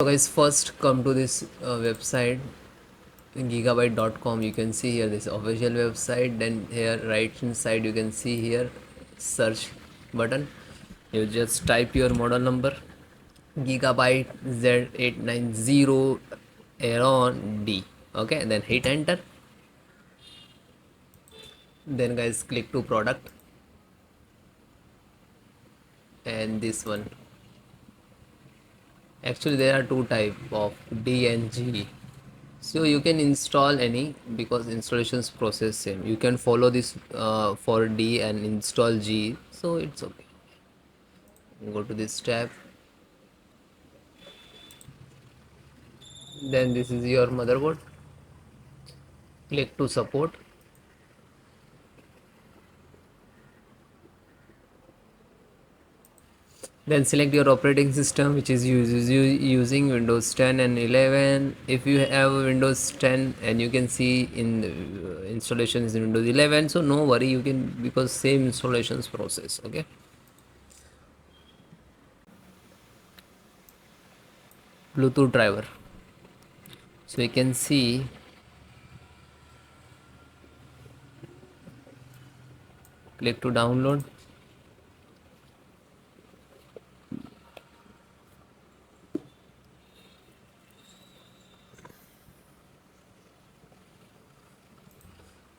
So guys, first come to this website gigabyte.com. You can see here this official website. Then here right hand side you can see here search button. You just type your model number Gigabyte Z890 AERO D. Okay, then hit enter. Then guys click to product and this one. Actually there are two type of D and G, so you can install any because installations process same. You can follow this for D and install G, so it's okay. Go to this tab, then this is your motherboard. Click to support. Then select your operating system, which is using Windows 10 and 11. If you have Windows 10, and you can see in installation is Windows 11, so no worry, you can, because same installations process. Okay, Bluetooth driver. So you can see click to download.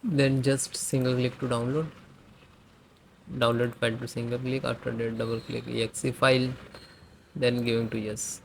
Then just single click to download file to single click. After that double click exe file, then giving to yes.